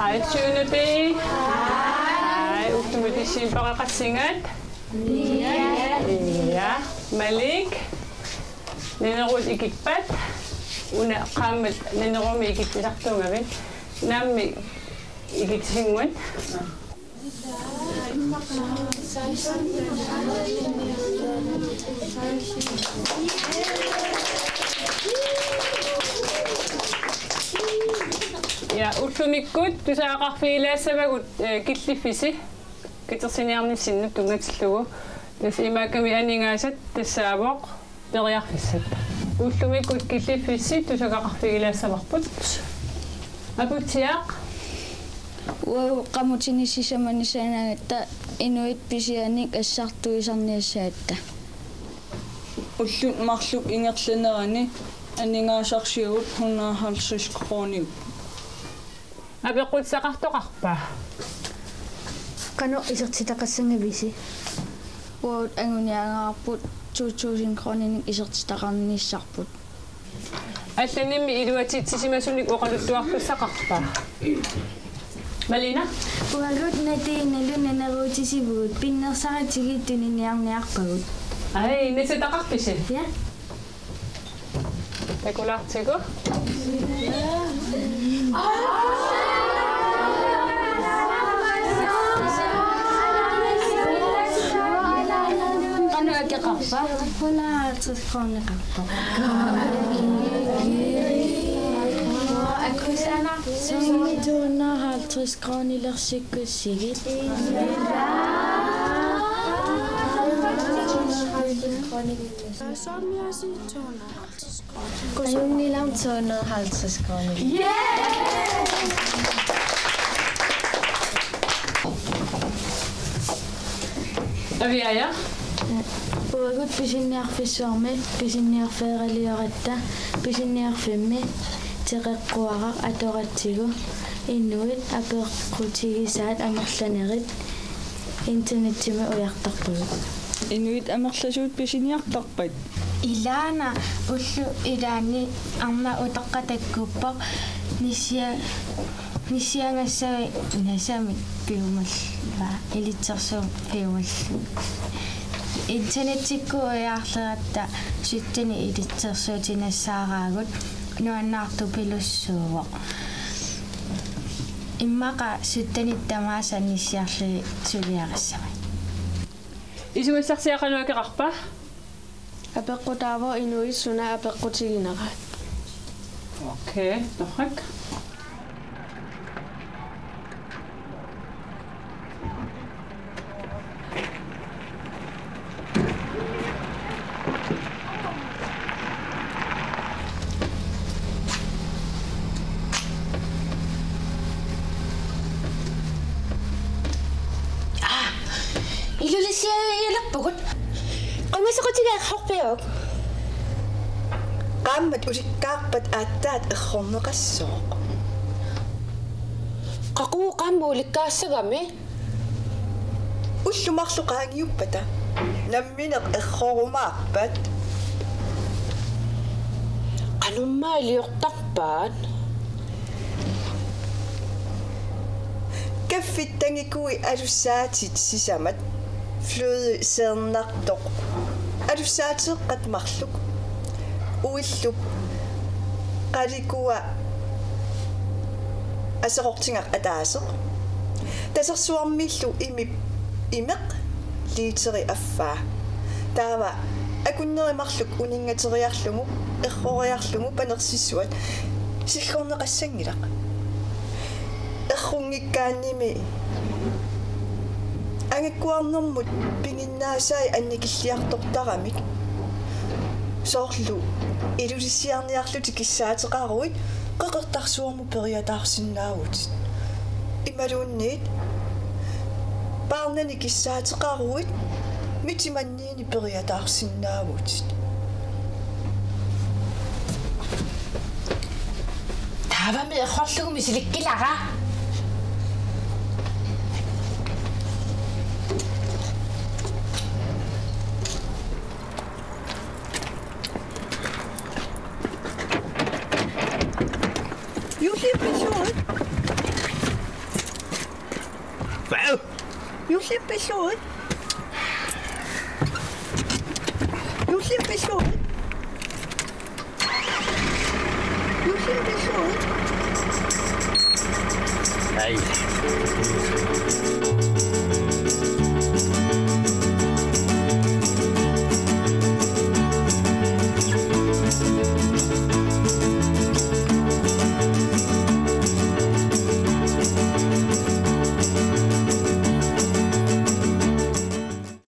Hej Tune B. Hej, ultimate simpere qasingat. Ja. Malik. Ninerut ikikpat. Una qammat ninerumi ikittisartungavit. Nammi ikitsinguan. Ja, ullumikkut tusaaqarfiilaassavagut killifisi kitersiниарниссиннут тунгатиллугу тас имааками анигаасат тассаавоқ периарфиссат уллумиккут киллифисси тусаақарфиилаассаварпут апутиақ уа qamutinisisamanissaanagata inuit pisianik assartuisarniassaata уллут марлук ингерланерани анигаасарсиугут 150 кроник апеққутсақартоқарпаа кано исертитақассангависи уут ангуниаагаарпут 2000 крониник исертитақарниссарпут алланимми илуатитсисимасуник оқалуттуартуссақарпаа Malina уагут натииналунанерутисивгут пиннерсаритигиттунинниарниарпагут ай нисетақарписи я такулаартиго qapa hola tskhonneqarpa akusana sumiduna 50 kronilersikkussigit Kujunnilam 250 kroner. Aviaja? Uagut pisinniarfissuarmit pisinniarfeeraliorata pisinniarfimmi teqeqquaraq atoratsigu innuit apeeqqutigisaat amerlanerit internettima ujartarpagut инуит амерласуут писиниартарпат илаана уллу илаани арна утаққатаккуппақ нисиангассави насами пиумалла илитсерсуум пиумалла интернетикку уяарлератта ситтани илитсерсуутинассаараагут нуаннаарту пилуссууво иммақа ситтаниттамааса ниссиарли сулиарассама исуиссарсиақануакеқарпа апеққутааво инуиссуна апеққутигинераат окей торрак ilulisiajalappugut qamisaqutigaaqorpiuq qaammat usikkaarpat aattaat errorneqassooq qaquu qaamma ulikkaassagami ullumarlu qaangiuppata nammineq errorumaarpat qanummaa iliortarpaat kaffitangikui alussaatit sisamat fløde seernartoq alussaateeqqat marluk uillup qalikua aseqortingaq ataaseq tasersuarmillu imeq литери аффаа таава акуннеримарлук унингатериарлугу эррориарлугу панерсиссуат силлорнеқассангилақ эррунгиккаанними ангаккуарнэрмут пингиннаасаи анникиллиартортарамик соорлу илулиссиарниарлути киссаатеқаруит қеқертарсуарму периатаарсиннаавут ималуунниит парнани киссаатеқаруит митиманниини периатаарсиннаавут таавами эрхорлугу мисиликкилара Hvad? Juleepisode. Nej.